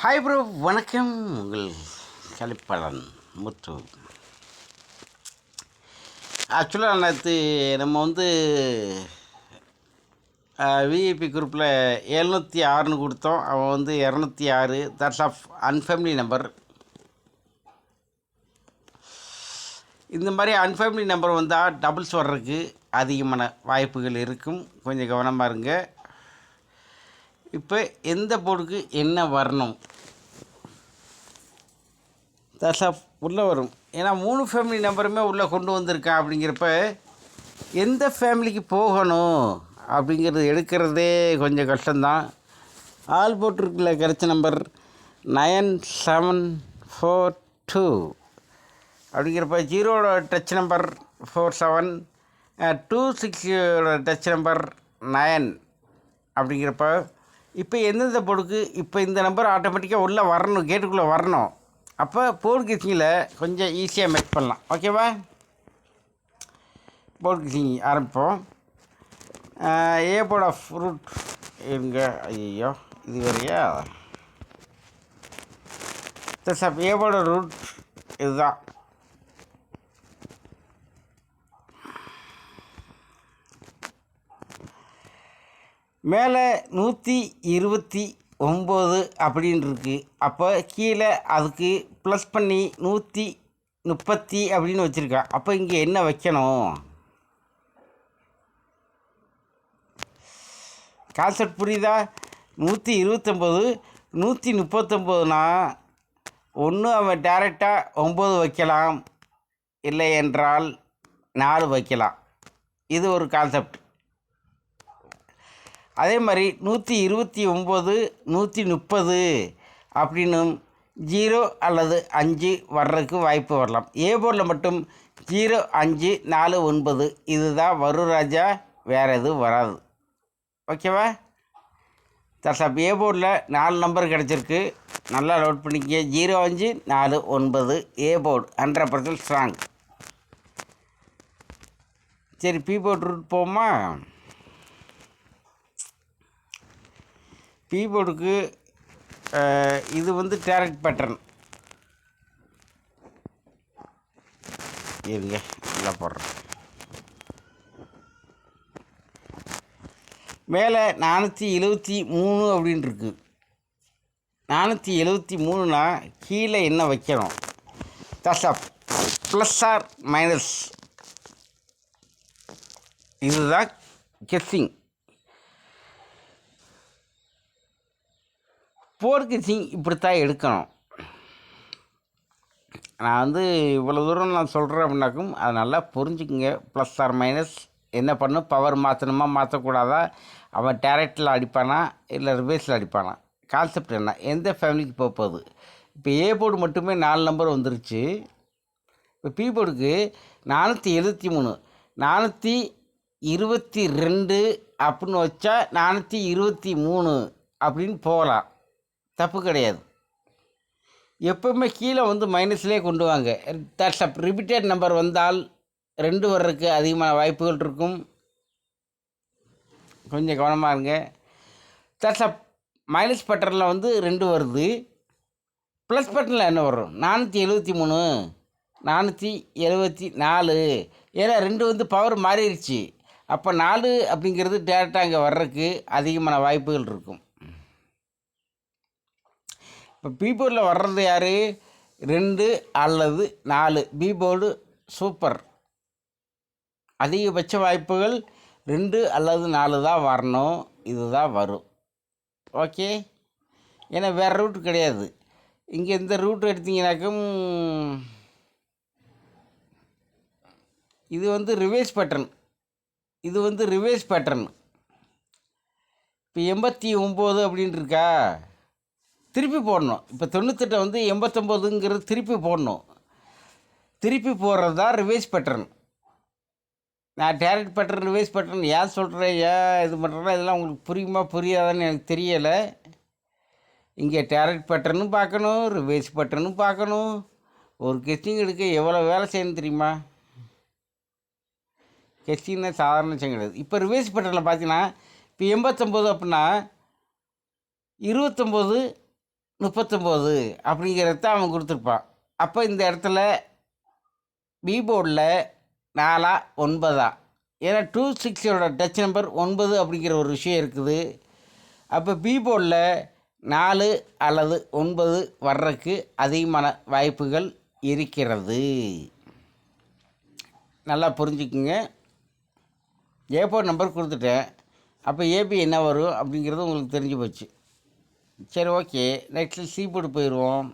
Hi bro, வணக்கம். உங்கள் கலிப்பலன் முத்து. ஆக்சுவலாக நேற்று நம்ம விஐபி குரூப்பில் 706ன்னு கொடுத்தோம். அவன் 206. தட்ஸ் ஆஃப் அன்ஃபேமிலி நம்பர். இந்த மாதிரி அன்ஃபேமிலி நம்பர் வந்தால் டபுள்ஸ் வர்றதுக்கு அதிகமான வாய்ப்புகள் இருக்கும். கொஞ்சம் கவனமாக இருங்க. இப்போ எந்த போர்டுக்கு என்ன வரணும் தட்ஸ் உள்ளே வரும். ஏன்னா 3 ஃபேமிலி நம்பருமே உள்ளே கொண்டு வந்திருக்கான். அப்படிங்கிறப்ப எந்த ஃபேமிலிக்கு போகணும் அப்படிங்கிறது எடுக்கிறதே கொஞ்சம் கஷ்டம்தான். ஆல் போட்டிருக்குல கிடைச்ச நம்பர் 9742. அப்படிங்கிறப்ப 0 டச் நம்பர் 47, 26 டச் நம்பர் 9. அப்படிங்கிறப்ப இப்போ எந்தெந்த போர்டுக்கு இப்போ இந்த நம்பர் ஆட்டோமேட்டிக்காக உள்ளே வரணும், கேட்டுக்குள்ளே வரணும். அப்போ போர்டு கிசிங்கில் கொஞ்சம் ஈஸியாக மேக் பண்ணலாம். ஓகேவா? போர்டு கிசிங் ஆரம்பிப்போம். ஏ போர்ட் ஆஃப் ரூட் இருங்க. ஐயோ, இது வரையா? சார், ஏ போர்டு ரூட் இதுதான். மேலே 129 அப்படின்னு இருக்குது. அப்போ கீழே அதுக்கு ப்ளஸ் பண்ணி 130 அப்படின்னு வச்சுருக்கேன். அப்போ இங்கே என்ன வைக்கணும்? கான்செப்ட் புரியுதா? 129 139னா ஒன்று அவன் டேரெக்டாக 9 வைக்கலாம், இல்லை என்றால் 4 வைக்கலாம். இது ஒரு கான்செப்ட். அதே மாதிரி 129 130 அப்படின்னும் 0 அல்லது 5 வர்றதுக்கு வாய்ப்பு வரலாம். ஏ போர்டில் மட்டும் 0 5 4 9 இதுதான் வரும் ராஜா, வேறு எதுவும் வராது. ஓகேவா? தட்ஸ் ஏ போர்டில் 4 நம்பர் கிடச்சிருக்கு. நல்லா நோட் பண்ணிக்க. 0 5 4 9 ஏ போர்டு 100% ஸ்ட்ராங். சரி, பி போர்டு ரூட் போமா? பி போர்டுக்கு இது டேரக்ட் பேட்டர்ன். இருங்க, நல்லா போடுறேன். மேலே 473 அப்படின்னு இருக்குது. 473னா கீழே என்ன வைக்கணும்? That's plus or minus. இதுதான் கெஸ்ஸிங். போர்டு கெஸ்ஸிங் இப்படித்தான் எடுக்கணும். நான் இவ்வளோ தூரம் நான் சொல்கிறேன் அப்படின்னாக்கும் அதை நல்லா புரிஞ்சுக்குங்க. ப்ளஸ் ஆர் மைனஸ் என்ன பண்ணும்? பவர் மாற்றணுமா மாற்றக்கூடாதா? அவன் டேரக்டில் அடிப்பானா இல்லை ரிவர்ஸில் அடிப்பானா? கான்செப்ட் என்ன? எந்த ஃபேமிலிக்கு போகுது? இப்போ ஏ போர்டு மட்டுமே 4 நம்பர் வந்துருச்சு. இப்போ பி போர்டுக்கு 473 422 அப்படின்னு வச்சா 423 அப்படின்னு போகலாம். தப்பு கிடையாது. எப்போவுமே கீழே மைனஸ்லேயே கொண்டு வாங்க. தட்ஸ் ரிப்பீட்டட் நம்பர் வந்தால் 2 வர்றதுக்கு அதிகமான வாய்ப்புகள் இருக்கும். கொஞ்சம் கவனமாக இருங்க. தட்ஸ் மைனஸ் பட்டனில் 2 வருது. ப்ளஸ் பட்டனில் என்ன வரும்? 473 474. ஏன்னா 2 பவர் மாறிடுச்சு. அப்போ 4 அப்படிங்கிறது டேரெக்டாக அங்கே வர்றதுக்கு அதிகமான வாய்ப்புகள் இருக்கும். இப்போ பி போர்டில் வர்றது யார்? 2 அல்லது 4. B board super. அதிகபட்ச வாய்ப்புகள் 2 அல்லது 4 தான் வரணும். இதுதான் வரும். ஓகே? ஏன்னா வேறு ரூட் கிடையாது. இங்கே இந்த ரூட் எடுத்திங்கனாக்கும் இது ரிவர்ஸ் பேட்டர்ன். இது ரிவர்ஸ் பேட்டர்ன். இப்போ 89 அப்படின்ட்டு இருக்கா, திருப்பி போடணும். இப்போ 98 89ங்கிறது திருப்பி போடணும். திருப்பி போடுறது தான் ரிவர்ஸ் பேட்டர்ன். நான் டேரக்ட் பேட்டர்ன் ரிவர்ஸ் பேட்டர்ன் ஏன் சொல்கிறேன், ஏன் இது பண்ணுறேன்னா இதெல்லாம் உங்களுக்கு புரியுமா புரியாதான்னு எனக்கு தெரியலை. இங்கே டேரக்ட் பேட்டர்னும் பார்க்கணும், ரிவர்ஸ் பேட்டர்னும் பார்க்கணும். ஒரு கெஸ்டிங் எடுக்க எவ்வளோ வேலை செய்யணும் தெரியுமா? கெஸ்டிங்னா சாதாரண விஷயம் கிடையாது. இப்போ ரிவர்ஸ் பேட்டர்னில் பார்த்தீங்கன்னா இப்போ 89 அப்படின்னா 29 39 அப்படிங்கிறத அவன் கொடுத்துருப்பான். அப்போ இந்த இடத்துல பி போர்டில் 4 9, ஏன்னா 26ஓட டச் நம்பர் 9 அப்படிங்கிற ஒரு விஷயம் இருக்குது. அப்போ பி போர்டில் 4 அல்லது 9 வர்றதுக்கு அதிகமான வாய்ப்புகள் இருக்கிறது. நல்லா புரிஞ்சுக்குங்க. ஏ போர்ட் நம்பர் கொடுத்துட்டேன். அப்போ ஏபி என்ன வரும் அப்படிங்கிறது உங்களுக்கு தெரிஞ்சு போச்சு. சரி, ஓகே. நெக்ஸ்ட்டு சி போர்டு போயிடுவோம்.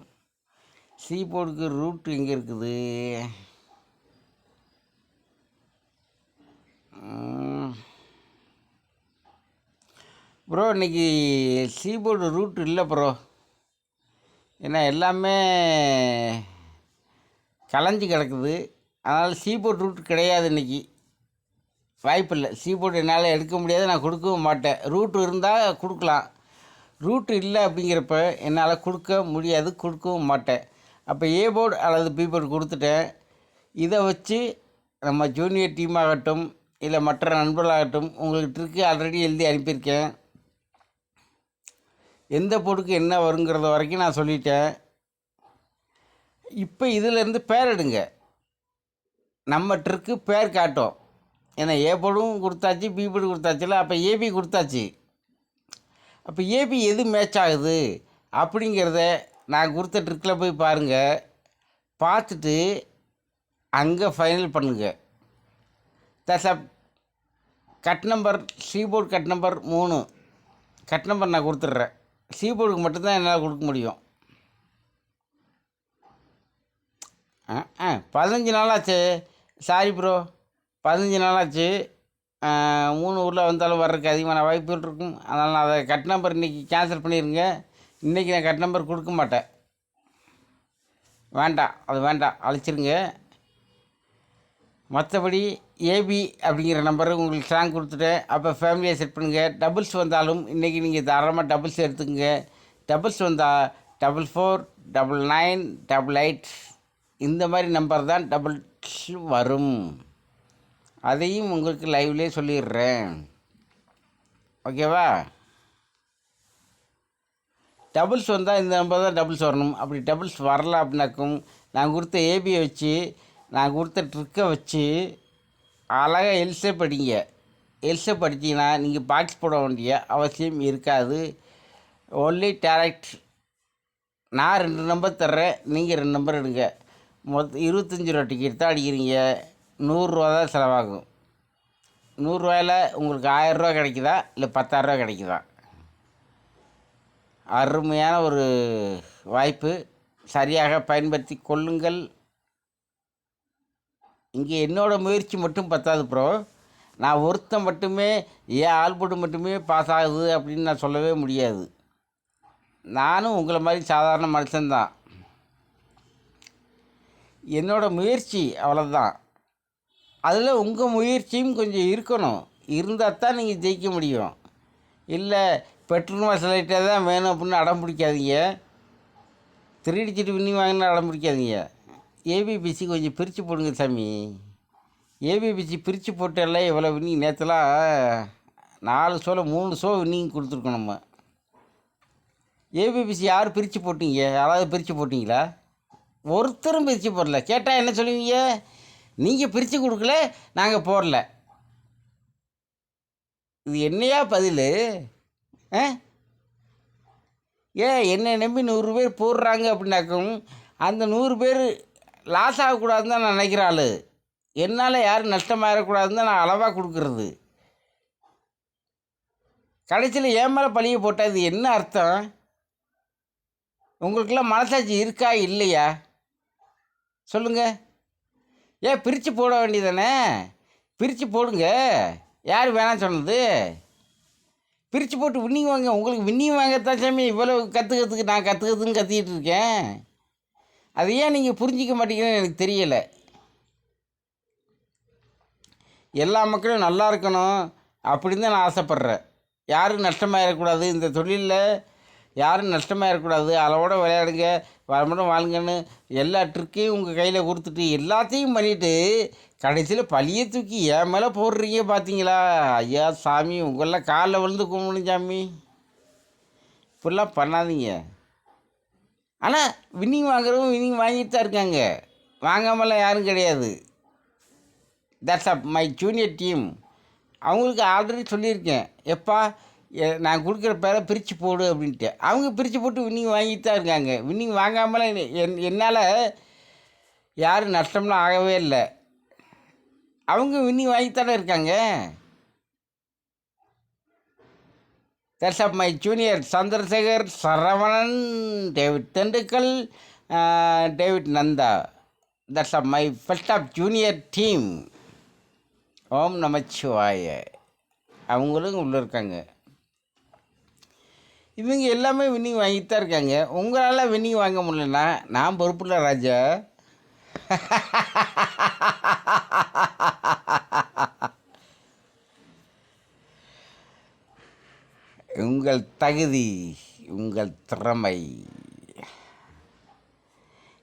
சி போர்டுக்கு ரூட் எங்கே இருக்குது? ப்ரோ, இன்றைக்கி சி போர்டு ரூட் இல்லை ப்ரோ. ஏன்னா எல்லாமே கலைஞ்சி கிடக்குது. அதனால் சி போர்டு ரூட் கிடையாது இன்றைக்கி. வாய்ப்பில்லை. சி போர்டு என்னால் எடுக்க முடியாது, நான் கொடுக்கவும் மாட்டேன். ரூட்டு இருந்தால் கொடுக்கலாம். ரூட்டு இல்லை அப்படிங்கிறப்ப என்னால் கொடுக்க முடியாது, கொடுக்கவும் மாட்டேன். அப்போ ஏ போர்டு அல்லது பி போர்டு கொடுத்துட்டேன். இதை வச்சு நம்ம ஜூனியர் டீம் ஆகட்டும் இல்லை மற்ற நண்பர்களாகட்டும் உங்களுக்கு ட்ரிக்கு ஆல்ரெடி எழுதி அனுப்பியிருக்கேன். எந்த போர்டுக்கு என்ன வருங்கிறத வரைக்கும் நான் சொல்லிட்டேன். இப்போ இதிலேருந்து பேர் எடுங்க. நம்ம ட்ரிக்கு பேர் காட்டும். ஏன்னா ஏ போர்டும் கொடுத்தாச்சு, பி போர்டு கொடுத்தாச்சுல. அப்போ ஏபி கொடுத்தாச்சு. அப்போ ஏபி எது மேட்ச் ஆகுது அப்படிங்கிறத நான் கொடுத்த ட்ரிக்கில் போய் பாருங்கள். பார்த்துட்டு அங்கே ஃபைனல் பண்ணுங்கள். தசப் cut number C board cut number 3 cut number நான் கொடுத்துட்றேன். சி போர்டுக்கு மட்டும்தான் என்னால் கொடுக்க முடியும். 15 நாளாச்சு. சாரி ப்ரோ, 15 நாளாச்சு. 3 ஊரில் வந்தாலும் வர்றதுக்கு அதிகமான வாய்ப்புகள் இருக்கும். அதனால் நான் அதை கட் நம்பர் இன்றைக்கி கேன்சல் பண்ணிடுங்க. இன்றைக்கி நான் கட் நம்பர் கொடுக்க மாட்டேன். வேண்டாம், அது வேண்டாம், அழைச்சிருங்க. மற்றபடி ஏபி அப்படிங்கிற நம்பரு உங்களுக்கு ஸ்ட்ராங் கொடுத்துட்டேன். அப்போ ஃபேமிலியை செட் பண்ணுங்கள். டபுள்ஸ் வந்தாலும் இன்றைக்கி நீங்கள் தாராளமாக டபுள்ஸ் எடுத்துக்கங்க. டபுள்ஸ் வந்தால் 44 99 88 இந்த மாதிரி நம்பர் தான் டபுள்ஸ் வரும். அதையும் உங்களுக்கு லைவ்லேயே சொல்லிடுறேன். ஓகேவா? டபுள்ஸ் வந்தால் இந்த நம்பர் தான் டபுள்ஸ் வரணும். அப்படி டபுள்ஸ் வரல அப்படின்னாக்கும் நான் கொடுத்த ஏபியை வச்சு, நான் கொடுத்த ட்ரிக்கை வச்சு அழகாக எல்ஸை படிங்க. எல்ஸை படித்தீங்கன்னா நீங்கள் பாக்ஸ் போட வேண்டிய அவசியம் இருக்காது. Only direct. நான் 2 நம்பர் தர்றேன், நீங்கள் 2 நம்பர் எடுங்க. மொத்தம் 25 ரூபா டிக்கெட் தான் அடிக்கிறீங்க. 100 ரூபா தான் செலவாகும். 100 ரூபாயில் உங்களுக்கு 1000 ரூபா கிடைக்குதா இல்லை 10,000 ரூபா கிடைக்குதா? அருமையான ஒரு வாய்ப்பு. சரியாக பயன்படுத்தி கொள்ளுங்கள். இங்கே என்னோடய முயற்சி மட்டும் பத்தாது ப்ரோ. நான் ஒருத்தன் மட்டுமே ஏன் ஆள்போட்டு மட்டுமே பாஸ் ஆகுது அப்படின்னு நான் சொல்லவே முடியாது. நானும் உங்களை மாதிரி சாதாரண மனுஷன்தான். என்னோடய முயற்சி அவ்வளோதான். அதில் உங்கள் முயற்சியும் கொஞ்சம் இருக்கணும். இருந்தால் தான் நீங்கள் ஜெயிக்க முடியும். இல்லை பெட்ரோல் மசாலைட்டே தான் வேணும் அப்படின்னு அடம் பிடிக்காதீங்க. திருடிச்சிட்டு வின்னி வாங்கினா அடம் பிடிக்காதீங்க. ஏபிபிசி கொஞ்சம் பிரித்து போடுங்க சாமி. ஏபிபிசி பிரித்து போட்டாலே எவ்வளோ வின்னிங். நேற்றுலாம் 4 ஷோவில் 3 ஷோ வின்னிங் கொடுத்துருக்கோம் நம்ம. ஏபிபிசி யார் பிரித்து போட்டீங்க? யாராவது பிரித்து போட்டிங்களா? ஒருத்தரும் பிரித்து போடல. கேட்டால் என்ன சொல்லுவீங்க? நீங்கள் பிரித்து கொடுக்கல, நாங்கள் போடல. இது என்னையா பதில்? என்னை நம்பி 100 பேர் போடுறாங்க அப்படின்னாக்கும் அந்த 100 பேர் லாஸ் ஆகக்கூடாதுன்னு தான் நான் நினைக்கிற ஆள். என்னால் யாரும் நஷ்டமாயிடக்கூடாதுன்னு தான் நான் அளவாக கொடுக்குறது. கடைசியில் ஏன் மேலே பழிய போட்டால் இது என்ன அர்த்தம்? உங்களுக்கெல்லாம் மனசாட்சி இருக்கா இல்லையா சொல்லுங்கள். பிரித்து போட வேண்டியதானே? பிரித்து போடுங்க. யார் வேணாம் சொன்னது? பிரித்து போட்டு வின்னிங் வாங்க. உங்களுக்கு வின்னிங் வாங்கத்தான் சாமி இவ்வளோ கற்றுக்கிறதுக்கு நான் கற்றுக்கிறதுன்னு கற்றுக்கிட்டு இருக்கேன். அது ஏன் நீங்கள் புரிஞ்சிக்க மாட்டீங்கன்னு எனக்கு தெரியலை. எல்லா மக்களும் நல்லா இருக்கணும் அப்படின்னு தான் நான் ஆசைப்பட்றேன். யாரும் நஷ்டமாயிடக்கூடாது. இந்த தொழிலில் யாரும் நஷ்டமாயிடக்கூடாது. அளவோடு விளையாடுங்க, வளமுடன் வாழுங்கன்னு எல்லா ட்ரிக்கையும் உங்கள் கையில் கொடுத்துட்டு எல்லாத்தையும் பண்ணிவிட்டு கடைசியில் பழியை தூக்கி என் மேலே போடுறீங்க பார்த்தீங்களா? ஐயா சாமி, உங்களெலாம் காலில் விழுந்து கும்பிடணும் சாமி. இப்படிலாம் பண்ணாதீங்க. ஆனால் வின்னிங் வாங்குறவங்க வின்னிங் வாங்கிட்டு தான் இருக்காங்க, வாங்காமலாம் யாரும் கிடையாது. That's up my junior team. அவங்களுக்கு ஆல்ரெடி சொல்லியிருக்கேன், எப்பா நான் கொடுக்குற பேரை பிரித்து போடு அப்படின்ட்டு. அவங்க பிரித்து போட்டு வின்னிங் வாங்கிட்டு தான் இருக்காங்க. வின்னிங் வாங்காமலாம் என்னால் யாரும் நஷ்டம்லாம் ஆகவே இல்லை. அவங்க வின்னிங் வாங்கித்தானே இருக்காங்க. That's of my junior Chandrasekhar, Saravanan, David தெண்டுக்கல், David Nanda. That's of my first of junior team. ஓம் நமச்சிவாய. அவங்களும் உள்ளே இருக்காங்க. இவங்க எல்லாமே வின்னிங் வாங்கிட்டு தான் இருக்காங்க. உங்களால் வின்னிங் வாங்க முடியலன்னா நான் பொறுப்பில்லை ராஜா. உங்கள் தகுதி, உங்கள் திறமை.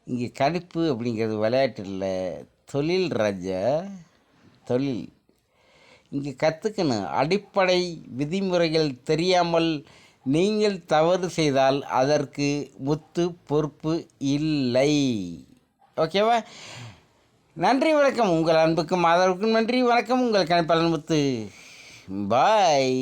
இங்கே கணிப்பு அப்படிங்கிறது விளையாட்டு இல்லை, தொழில் ராஜா, தொழில். இங்கே கற்றுக்கணும். அடிப்படை விதிமுறைகள் தெரியாமல் நீங்கள் தவறு செய்தால் அதற்கு முத்து பொறுப்பு இல்லை. ஓகேவா? நன்றி, வணக்கம். உங்கள் அன்புக்கும் ஆதரவுக்கும் நன்றி, வணக்கம். உங்கள் கணிப்பாளன் முத்து. பாய்.